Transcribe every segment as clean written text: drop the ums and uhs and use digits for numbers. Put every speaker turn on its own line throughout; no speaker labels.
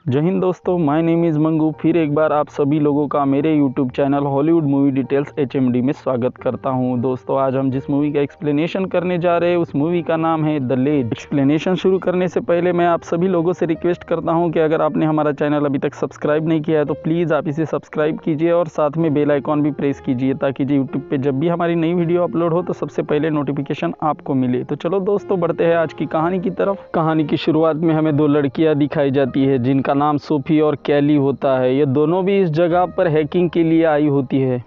जय हिंद दोस्तों, my name is Mangu. फिर एक बार आप सभी लोगों का मेरे YouTube channel Hollywood movie details HMD में स्वागत करता हूं। दोस्तों, आज हम जिस मूवी का एक्सप्लेनेशन करने जा रहे हैं उस मूवी का नाम है द लेज। एक्सप्लेनेशन शुरू करने से पहले मैं आप सभी लोगों से रिक्वेस्ट करता हूं कि अगर आपने हमारा चैनल अभी तक सब्सक्राइब नहीं किया है तो प्लीज़ आप इसे सब्सक्राइब कीजिए और साथ में बेल आइकॉन भी प्रेस कीजिए ताकि यूट्यूब पर जब भी हमारी नई वीडियो अपलोड हो तो सबसे पहले नोटिफिकेशन आपको मिले। तो चलो दोस्तों, बढ़ते हैं आज की कहानी की तरफ। कहानी की शुरुआत में हमें दो लड़कियाँ दिखाई जाती है जिनका नाम सोफी और कैली होता है। ये दोनों भी इस जगह पर हैकिंग के लिए आई होती है।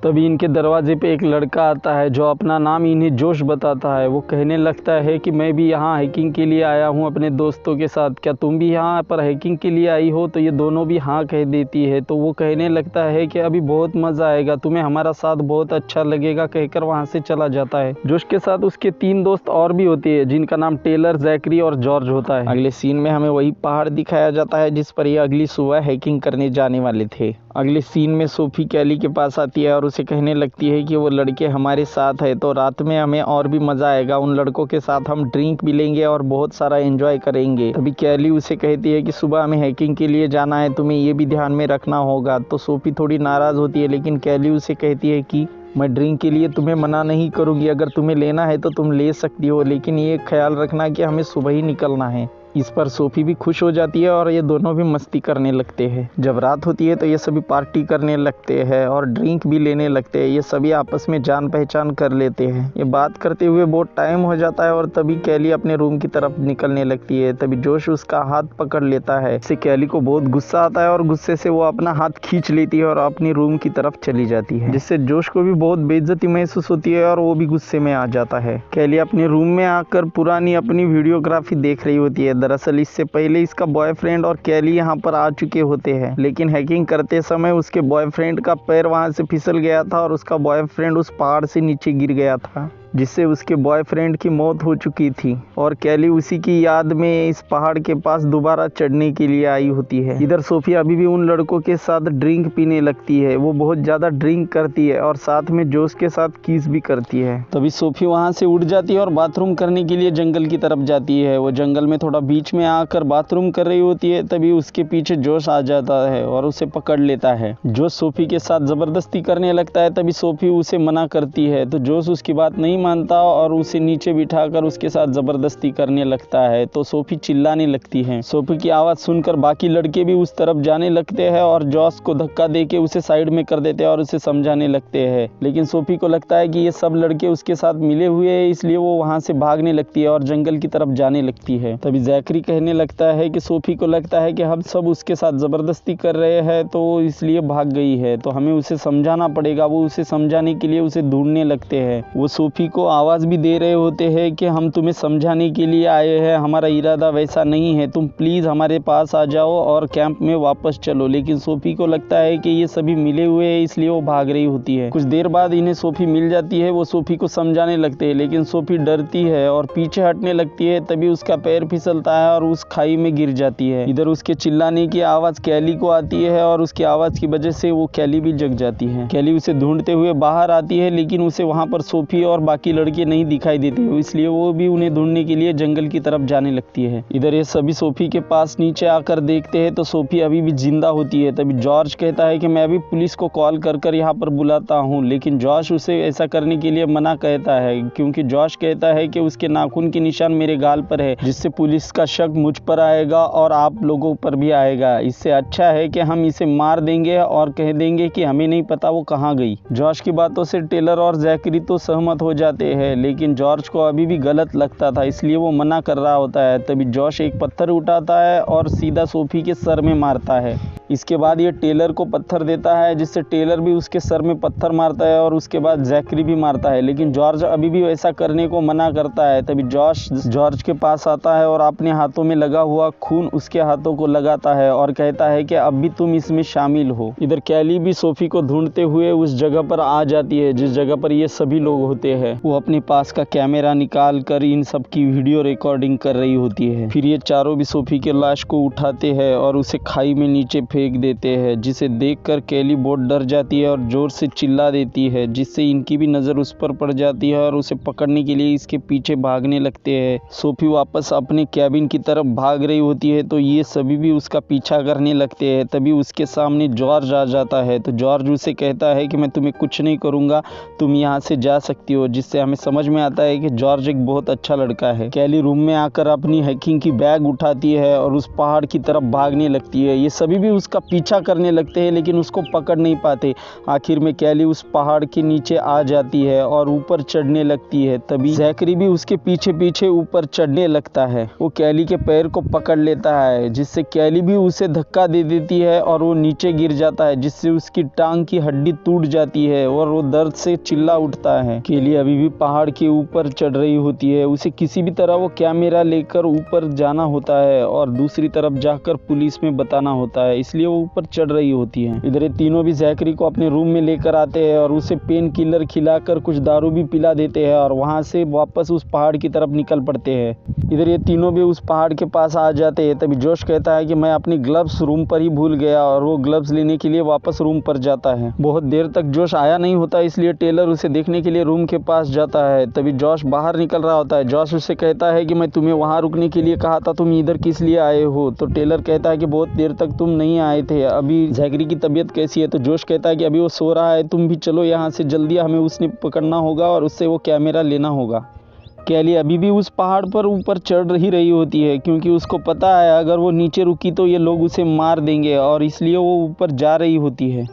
तभी इनके दरवाजे पे एक लड़का आता है जो अपना नाम इन्हें जोश बताता है। वो कहने लगता है कि मैं भी यहाँ हैकिंग के लिए आया हूँ अपने दोस्तों के साथ, क्या तुम भी यहाँ पर हैकिंग के लिए आई हो? तो ये दोनों भी हाँ कह देती है। तो वो कहने लगता है कि अभी बहुत मज़ा आएगा, तुम्हें हमारा साथ बहुत अच्छा लगेगा, कहकर वहाँ से चला जाता है। जोश के साथ उसके 3 दोस्त और भी होते हैं जिनका नाम टेलर, जैकरी और जॉर्ज होता है। अगले सीन में हमें वही पहाड़ दिखाया जाता है जिस पर ये अगली सुबह हैकिंग करने जाने वाले थे। अगले सीन में सोफी कैली के पास आती है और उसे कहने लगती है कि वो लड़के हमारे साथ है तो रात में हमें और भी मज़ा आएगा, उन लड़कों के साथ हम ड्रिंक भी लेंगे और बहुत सारा एंजॉय करेंगे। तभी कैली उसे कहती है कि सुबह हमें हैकिंग के लिए जाना है, तुम्हें ये भी ध्यान में रखना होगा। तो सोफी थोड़ी नाराज़ होती है लेकिन कैली उसे कहती है कि मैं ड्रिंक के लिए तुम्हें मना नहीं करूँगी, अगर तुम्हें लेना है तो तुम ले सकती हो, लेकिन ये ख्याल रखना कि हमें सुबह ही निकलना है। इस पर सोफी भी खुश हो जाती है और ये दोनों भी मस्ती करने लगते हैं। जब रात होती है तो ये सभी पार्टी करने लगते हैं और ड्रिंक भी लेने लगते हैं। ये सभी आपस में जान पहचान कर लेते हैं। ये बात करते हुए बहुत टाइम हो जाता है और तभी कैली अपने रूम की तरफ निकलने लगती है। तभी जोश उसका हाथ पकड़ लेता है। इससे कैली को बहुत गुस्सा आता है और गुस्से से वो अपना हाथ खींच लेती है और अपनी रूम की तरफ चली जाती है, जिससे जोश को भी बहुत बेइज्जती महसूस होती है और वो भी गुस्से में आ जाता है। कैली अपने रूम में आकर पुरानी अपनी वीडियोग्राफी देख रही होती है। दरअसल इससे पहले इसका बॉयफ्रेंड और कैली यहाँ पर आ चुके होते हैं, लेकिन हैकिंग करते समय उसके बॉयफ्रेंड का पैर वहाँ से फिसल गया था और उसका बॉयफ्रेंड उस पहाड़ से नीचे गिर गया था, जिससे उसके बॉयफ्रेंड की मौत हो चुकी थी और कैली उसी की याद में इस पहाड़ के पास दोबारा चढ़ने के लिए आई होती है। इधर सोफी अभी भी उन लड़कों के साथ ड्रिंक पीने लगती है। वो बहुत ज़्यादा ड्रिंक करती है और साथ में जोश के साथ किस भी करती है। तभी सोफी वहाँ से उठ जाती है और बाथरूम करने के लिए जंगल की तरफ जाती है। वो जंगल में थोड़ा बीच में आकर बाथरूम कर रही होती है। तभी उसके पीछे जोश आ जाता है और उसे पकड़ लेता है। जोश सोफी के साथ ज़बरदस्ती करने लगता है। तभी सोफी उसे मना करती है तो जोश उसकी बात नहीं मानता और उसे नीचे बिठाकर उसके साथ जबरदस्ती करने लगता है। तो सोफी चिल्लाने लगती है। सोफी की आवाज़ सुनकर बाकी लड़के भी उस तरफ जाने लगते हैं और जॉस को धक्का देके उसे साइड में कर देते हैं और उसे समझाने लगते हैं। लेकिन सोफी को लगता है कि ये सब लड़के उसके साथ मिले हुए हैं, इसलिए वो वहाँ से भागने लगती है और जंगल की तरफ जाने लगती है। तभी जैकरी कहने लगता है कि सोफी को लगता है कि हम सब उसके साथ ज़बरदस्ती कर रहे हैं तो इसलिए भाग गई है, तो हमें उसे समझाना पड़ेगा। वो उसे समझाने के लिए उसे ढूंढने लगते हैं। वो सोफी को आवाज़ भी दे रहे होते हैं कि हम तुम्हें समझाने के लिए आए हैं, हमारा इरादा वैसा नहीं है, तुम प्लीज़ हमारे पास आ जाओ और कैंप में वापस चलो। लेकिन सोफी को लगता है कि ये सभी मिले हुए हैं, इसलिए वो भाग रही होती है। कुछ देर बाद इन्हें सोफी मिल जाती है। वो सोफी को समझाने लगते हैं लेकिन सोफी डरती है और पीछे हटने लगती है। तभी उसका पैर फिसलता है और उस खाई में गिर जाती है। इधर उसके चिल्लाने की आवाज़ कैली को आती है और उसकी आवाज़ की वजह से वो कैली भी जग जाती है। कैली उसे ढूंढते हुए बाहर आती है लेकिन उसे वहाँ पर सोफी और बाकी लड़के नहीं दिखाई देते, इसलिए वो भी उन्हें ढूंढने के लिए जंगल की तरफ जाने लगती है। इधर ये सभी सोफी के पास नीचे आकर देखते हैं तो सोफी अभी भी जिंदा होती है। तभी जॉर्ज कहता है कि मैं अभी पुलिस को कॉल कर यहाँ पर बुलाता हूँ, लेकिन जॉश उसे ऐसा करने के लिए मना कहता है क्योंकि जॉश कहता है कि उसके नाखून के निशान मेरे गाल पर है, जिससे पुलिस का शक मुझ पर आएगा और आप लोगों पर भी आएगा। इससे अच्छा है कि हम इसे मार देंगे और कह देंगे कि हमें नहीं पता वो कहाँ गई। जॉश की बातों से टेलर और जैकरी तो सहमत हो जाते हैं, लेकिन जॉर्ज को अभी भी गलत लगता था, इसलिए वो मना कर रहा होता है। तभी जॉश एक पत्थर उठाता है और सीधा सोफी के सर में मारता है। इसके बाद ये टेलर को पत्थर देता है, जिससे टेलर भी उसके सर में पत्थर मारता है और उसके बाद जैकरी भी मारता है, लेकिन जॉर्ज अभी भी ऐसा करने को मना करता है। तभी जॉश जॉर्ज के पास आता है और अपने हाथों में लगा हुआ खून उसके हाथों को लगाता है और कहता है कि अब भी तुम इसमें शामिल हो। इधर कैली भी सोफी को ढूंढते हुए उस जगह पर आ जाती है जिस जगह पर ये सभी लोग होते हैं। वो अपने पास का कैमरा निकाल कर इन सब की वीडियो रिकॉर्डिंग कर रही होती है। फिर ये चारों भी सोफी के लाश को उठाते हैं और उसे खाई में नीचे फेंक देते हैं, जिसे देखकर कैली बहुत डर जाती है और ज़ोर से चिल्ला देती है, जिससे इनकी भी नज़र उस पर पड़ जाती है और उसे पकड़ने के लिए इसके पीछे भागने लगते हैं। सोफी वापस अपने कैबिन की तरफ भाग रही होती है तो ये सभी भी उसका पीछा करने लगते हैं। तभी उसके सामने जॉर्ज आ जाता है तो जॉर्ज उसे कहता है कि मैं तुम्हें कुछ नहीं करूँगा, तुम यहाँ से जा सकती हो, जिससे हमें समझ में आता है कि जॉर्ज एक बहुत अच्छा लड़का है। कैली रूम में आकर अपनी हैकिंग की बैग उठाती है और उस पहाड़ की तरफ भागने लगती है। ये सभी भी उसका पीछा करने लगते हैं लेकिन उसको पकड़ नहीं पाते। आखिर में कैली उस पहाड़ के नीचे आ जाती है और ऊपर चढ़ने लगती है। तभी जैकरी भी उसके पीछे पीछे ऊपर चढ़ने लगता है। वो कैली के पैर को पकड़ लेता है, जिससे कैली भी उसे धक्का दे देती है और वो नीचे गिर जाता है, जिससे उसकी टांग की हड्डी टूट जाती है और वो दर्द से चिल्ला उठता है। कैली अभी भी पहाड़ के ऊपर चढ़ रही होती है। उसे किसी भी तरह वो कैमरा लेकर ऊपर जाना होता है और दूसरी तरफ जाकर पुलिस में बताना होता है, इसलिए वो ऊपर चढ़ रही होती है। इधर ये तीनों भी जैकरी को अपने रूम में लेकर आते हैं और उसे पेन किलर खिलाकर कुछ दारू भी पिला देते हैं और वहां से वापस उस पहाड़ की तरफ निकल पड़ते हैं। इधर ये तीनों भी उस पहाड़ के पास आ जाते हैं। तभी जोश कहता है कि मैं अपनी ग्लव्स रूम पर ही भूल गया और वो ग्लव्स लेने के लिए वापस रूम पर जाता है। बहुत देर तक जोश आया नहीं होता, इसलिए टेलर उसे देखने के लिए रूम के पास जाता है। तभी जॉश बाहर निकल रहा होता है। जॉश उससे कहता है कि मैं तुम्हें वहां रुकने के लिए कहा था, तुम इधर किस लिए आए हो? तो टेलर कहता है कि बहुत देर तक तुम नहीं आए थे, अभी जैकरी की तबीयत कैसी है? तो जोश कहता है कि अभी वो सो रहा है, तुम भी चलो यहाँ से जल्दी, हमें उसने पकड़ना होगा और उससे वो कैमरा लेना होगा। कैली अभी भी उस पहाड़ पर ऊपर चढ़ ही रही होती है, क्योंकि उसको पता है अगर वो नीचे रुकी तो ये लोग उसे मार देंगे और इसलिए वो ऊपर जा रही होती है।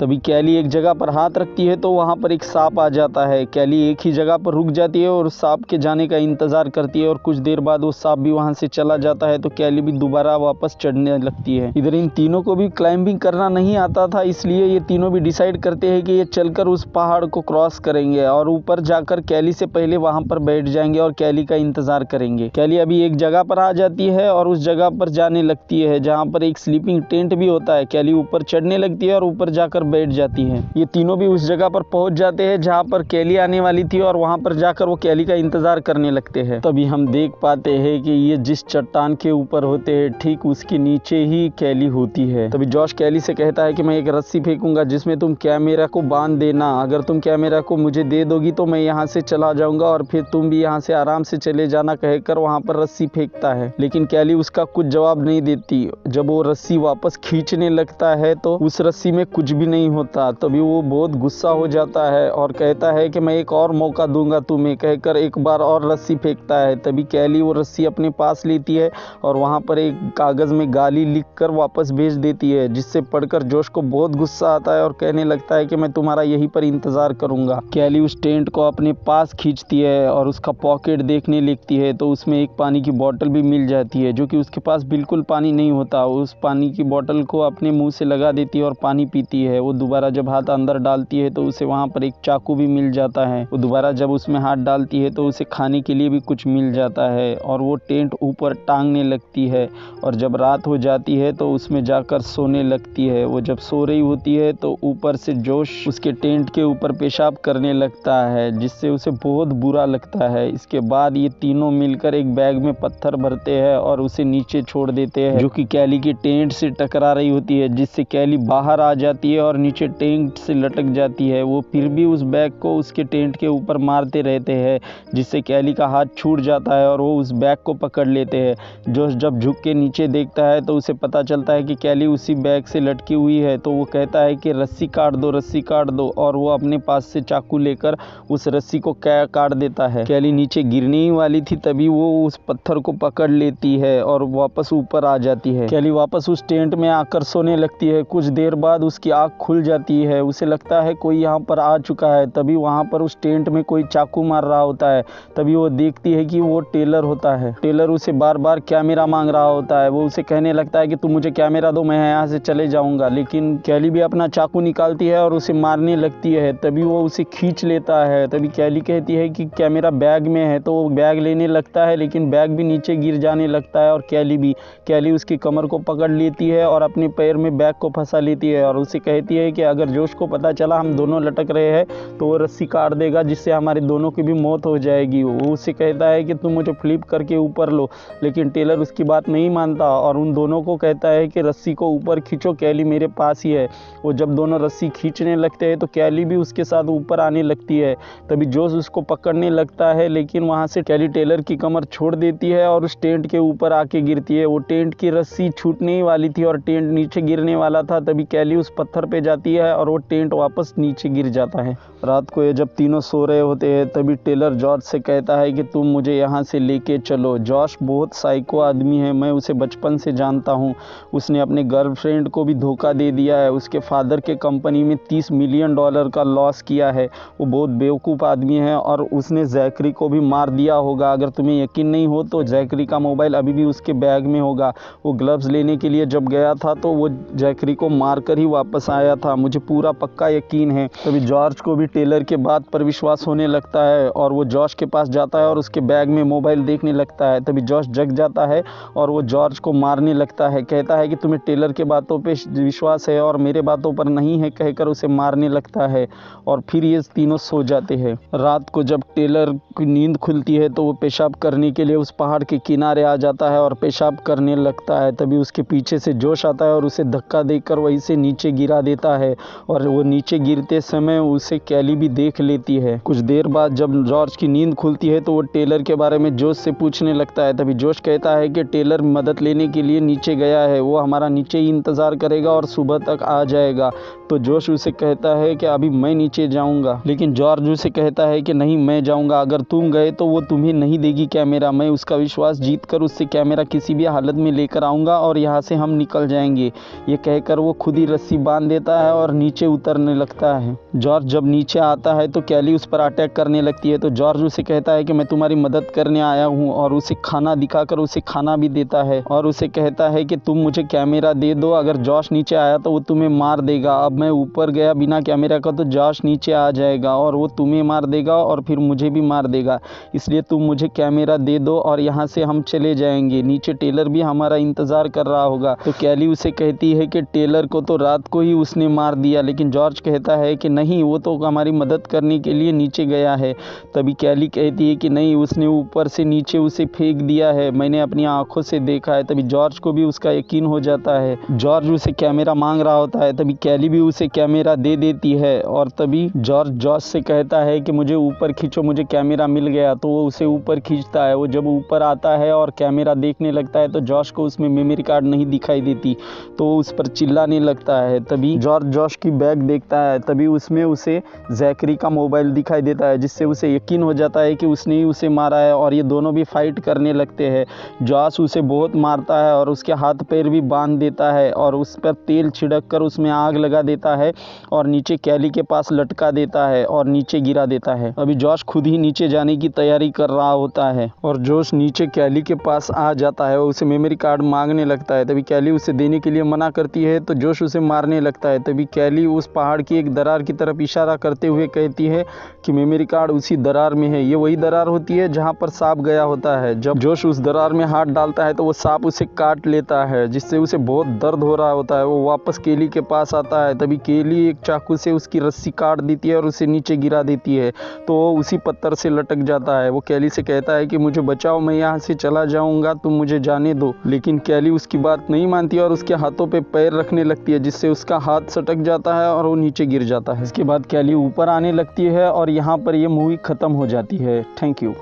तभी कैली एक जगह पर हाथ रखती है तो वहाँ पर एक सांप आ जाता है। कैली एक ही जगह पर रुक जाती है और सांप के जाने का इंतज़ार करती है और कुछ देर बाद वो सांप भी वहाँ से चला जाता है तो कैली भी दोबारा वापस चढ़ने लगती है। इधर इन तीनों को भी क्लाइंबिंग करना नहीं आता था, इसलिए ये तीनों भी डिसाइड करते हैं कि ये चलकर उस पहाड़ को क्रॉस करेंगे और ऊपर जाकर कैली से पहले वहाँ पर बैठ जाएंगे और कैली का इंतज़ार करेंगे। कैली अभी एक जगह पर आ जाती है और उस जगह पर जाने लगती है जहाँ पर एक स्लीपिंग टेंट भी होता है। कैली ऊपर चढ़ने लगती है और ऊपर जाकर बैठ जाती है। ये तीनों भी उस जगह पर पहुंच जाते हैं जहां पर कैली आने वाली थी और वहां पर जाकर वो कैली का इंतजार करने लगते हैं। तभी हम देख पाते हैं कि ये जिस चट्टान के ऊपर होते हैं ठीक उसके नीचे ही कैली होती है। तभी जॉश कैली से कहता है कि मैं एक रस्सी फेंकूंगा जिसमें तुम कैमरा को बांध देना, अगर तुम कैमरा को मुझे दे दोगी तो मैं यहाँ से चला जाऊंगा और फिर तुम भी यहाँ से आराम से चले जाना, कहकर वहां पर रस्सी फेंकता है। लेकिन कैली उसका कुछ जवाब नहीं देती। जब वो रस्सी वापस खींचने लगता है तो उस रस्सी में कुछ भी नहीं होता। तभी वो बहुत गुस्सा हो जाता है और कहता है कि मैं एक और मौका दूंगा तुम्हें, कहकर एक बार और रस्सी फेंकता है। तभी कैली वो रस्सी अपने पास लेती है और वहां पर एक कागज में गाली लिखकर वापस भेज देती है, जिससे पढ़कर जोश को बहुत गुस्सा आता है और कहने लगता है कि मैं तुम्हारा यहीं पर इंतजार करूंगा। कैली उस टेंट को अपने पास खींचती है और उसका पॉकेट देखने लगती है तो उसमें एक पानी की बोतल भी मिल जाती है, जो कि उसके पास बिल्कुल पानी नहीं होता। उस पानी की बोतल को अपने मुंह से लगा देती है और पानी पीती है। वो दोबारा जब हाथ अंदर डालती है तो उसे वहां पर एक चाकू भी मिल जाता है। वो दोबारा जब उसमें हाथ डालती है तो उसे खाने के लिए भी कुछ मिल जाता है और वो टेंट ऊपर टांगने लगती है और जब रात हो जाती है तो उसमें जाकर सोने लगती है। वो जब सो रही होती है तो ऊपर से जोश उसके टेंट के ऊपर पेशाब करने लगता है, जिससे उसे बहुत बुरा लगता है। इसके बाद ये तीनों मिलकर एक बैग में पत्थर भरते हैं और उसे नीचे छोड़ देते हैं, जो कि कैली के टेंट से टकरा रही होती है, जिससे कैली बाहर आ जाती है और नीचे टेंट से लटक जाती है। वो फिर भी उस बैग को उसके टेंट के ऊपर मारते रहते हैं, जिससे कैली का हाथ छूट जाता है और वो उस बैग को पकड़ लेते हैं। जोश जब झुक के नीचे देखता है तो उसे पता चलता है कि कैली उसी बैग से लटकी हुई है। तो वो कहता है कि रस्सी काट दो, रस्सी काट दो, और वो अपने पास से चाकू लेकर उस रस्सी को काट देता है। कैली नीचे गिरने ही वाली थी तभी वो उस पत्थर को पकड़ लेती है और वापस ऊपर आ जाती है। कैली वापस उस टेंट में आकर सोने लगती है। कुछ देर बाद उसकी आँख खुल जाती है। उसे लगता है कोई यहाँ पर आ चुका है। तभी वहाँ पर उस टेंट में कोई चाकू मार रहा होता है। तभी वो देखती है कि वो टेलर होता है। टेलर उसे बार बार कैमरा मांग रहा होता है। वो उसे कहने लगता है कि तुम मुझे कैमरा दो, मैं यहाँ से चले जाऊंगा। लेकिन कैली भी अपना चाकू निकालती है और उसे मारने लगती है। तभी वो उसे खींच लेता है। तभी कैली कहती है कि कैमरा बैग में है, तो वो बैग लेने लगता है, लेकिन बैग भी नीचे गिर जाने लगता है और कैली उसकी कमर को पकड़ लेती है और अपने पैर में बैग को फंसा लेती है और उसे कहती कहती है कि अगर जोश को पता चला हम दोनों लटक रहे हैं तो वो रस्सी काट देगा, जिससे हमारे दोनों की भी मौत हो जाएगी। वो उससे कहता है कि तुम मुझे फ्लिप करके ऊपर लो, लेकिन टेलर उसकी बात नहीं मानता और उन दोनों को कहता है कि रस्सी को ऊपर खींचो, कैली मेरे पास ही है। वो जब दोनों रस्सी खींचने लगते हैं तो कैली भी उसके साथ ऊपर आने लगती है। तभी जोश उसको पकड़ने लगता है, लेकिन वहाँ से कैली टेलर की कमर छोड़ देती है और उस टेंट के ऊपर आके गिरती है। वो टेंट की रस्सी छूटने ही वाली थी और टेंट नीचे गिरने वाला था। तभी कैली उस पत्थर पे जाती है और वो टेंट वापस नीचे गिर जाता है। रात को ये जब तीनों सो रहे होते हैं तभी टेलर जॉर्ज से कहता है कि तुम मुझे यहाँ से लेके चलो। जॉश बहुत साइको आदमी है, मैं उसे बचपन से जानता हूँ। उसने अपने गर्लफ्रेंड को भी धोखा दे दिया है, उसके फादर के कंपनी में $30 मिलियन का लॉस किया है। वो बहुत बेवकूफ़ आदमी है और उसने जैकरी को भी मार दिया होगा। अगर तुम्हें यकीन नहीं हो तो जैकरी का मोबाइल अभी भी उसके बैग में होगा। वो ग्लव्स लेने के लिए जब गया था तो वो जैकरी को मार कर ही वापस आया था, मुझे पूरा पक्का यकीन है। तभी जॉर्ज को भी टेलर के बात पर विश्वास होने लगता है और वो जॉर्ज के पास जाता है और उसके बैग में मोबाइल देखने लगता है। तभी जॉर्ज जग जाता है और वो जॉर्ज को मारने लगता है, कहता है कि तुम्हें टेलर के बातों पे विश्वास है और मेरे बातों पर नहीं है, कहकर उसे मारने लगता है और फिर ये तीनों सो जाते हैं। रात को जब टेलर की नींद खुलती है तो वो पेशाब करने के लिए उस पहाड़ के किनारे आ जाता है और पेशाब करने लगता है। तभी उसके पीछे से जोश आता है और उसे धक्का देकर वहीं से नीचे गिरा देता है और वो नीचे गिरते समय उसे कैली भी देख लेती है। कुछ देर बाद जब जॉर्ज की नींद खुलती है तो वो टेलर के बारे में जोश से पूछने लगता है। तभी जोश कहता है कि टेलर मदद लेने के लिए नीचे गया है, वो हमारा नीचे ही इंतज़ार करेगा और सुबह तक आ जाएगा। तो जोश उसे कहता है कि अभी मैं नीचे जाऊंगा, लेकिन जॉर्ज उसे कहता है कि नहीं मैं जाऊंगा, अगर तुम गए तो वो तुम्हें नहीं देगी कैमरा, मैं उसका विश्वास जीत कर उससे कैमरा किसी भी हालत में लेकर आऊँगा और यहाँ से हम निकल जाएंगे। ये कहकर वो खुद ही रस्सी बांध देता है और नीचे उतरने लगता है। जॉर्ज जब नीचे आता है तो कैली उस पर अटैक करने लगती है। तो जॉर्ज उसे कहता है कि मैं तुम्हारी मदद करने आया हूँ और उसे खाना दिखाकर उसे खाना भी देता है और उसे कहता है कि तुम मुझे कैमरा दे दो, अगर जॉश नीचे आया तो वो तुम्हें मार देगा। अब मैं ऊपर गया बिना कैमरा का तो जॉश नीचे आ जाएगा और वो तुम्हें मार देगा और फिर मुझे भी मार देगा, इसलिए तुम मुझे कैमरा दे दो और यहाँ से हम चले जाएंगे। नीचे टेलर भी हमारा इंतज़ार कर रहा होगा। तो कैली उसे कहती है कि टेलर को तो रात को ही उसने मार दिया, लेकिन जॉर्ज कहता है कि नहीं, वो तो हमारी मदद करने के लिए नीचे गया है। तभी कैली कहती है कि नहीं, उसने ऊपर से नीचे उसे फेंक दिया है, मैंने अपनी आंखों से देखा है। तभी जॉर्ज को भी उसका यकीन हो जाता है। जॉर्ज उसे कैमरा मांग रहा होता है, तभी कैली भी उसे कैमरा दे देती है और तभी जॉर्ज से कहता है कि मुझे ऊपर खींचो, मुझे कैमरा मिल गया। तो वो उसे ऊपर खींचता है। वो जब ऊपर आता है और कैमरा देखने लगता है तो जॉर्ज को उसमें मेमोरी कार्ड नहीं दिखाई देती, तो वो उस पर चिल्लाने लगता है। तभी जॉर्ज की बैग देखता है, तभी उसमें उसे जैकरी का मोबाइल दिखाई देता है, जिससे उसे यकीन हो जाता है कि उसने ही उसे मारा है और ये दोनों भी फाइट करने लगते हैं। जॉश उसे बहुत मारता है और उसके हाथ पैर भी बांध देता है और उस पर तेल छिड़क कर उसमें आग लगा देता है और नीचे कैली के पास लटका देता है और नीचे गिरा देता है। अभी जॉश खुद ही नीचे जाने की तैयारी कर रहा होता है और जोश नीचे कैली के पास आ जाता है और उसे मेमोरी कार्ड मांगने लगता है। तभी कैली उसे देने के लिए मना करती है तो जोश उसे मारने लगता है। तभी कैली उस पहाड़ की एक दरार की तरफ इशारा करते हुए कहती है कि मेमोरी कार्ड उसी दरार में है। ये वही दरार होती है जहाँ पर सांप गया होता है। जब जोश उस दरार में हाथ डालता है तो वो सांप उसे काट लेता है, जिससे उसे बहुत दर्द हो रहा होता है। वो वापस केली के पास आता है। तभी केली एक चाकू से उसकी रस्सी काट देती है और उसे नीचे गिरा देती है, तो वो उसी पत्थर से लटक जाता है। वो कैली से कहता है कि मुझे बचाओ, मैं यहाँ से चला जाऊँगा, तुम मुझे जाने दो। लेकिन कैली उसकी बात नहीं मानती और उसके हाथों पे पैर रखने लगती है, जिससे उसका हाथ सटक जाता है और वो नीचे गिर जाता है। इसके बाद कैली ऊपर आने लगती है और यहाँ पर ये मूवी ख़त्म हो जाती है। Thank you.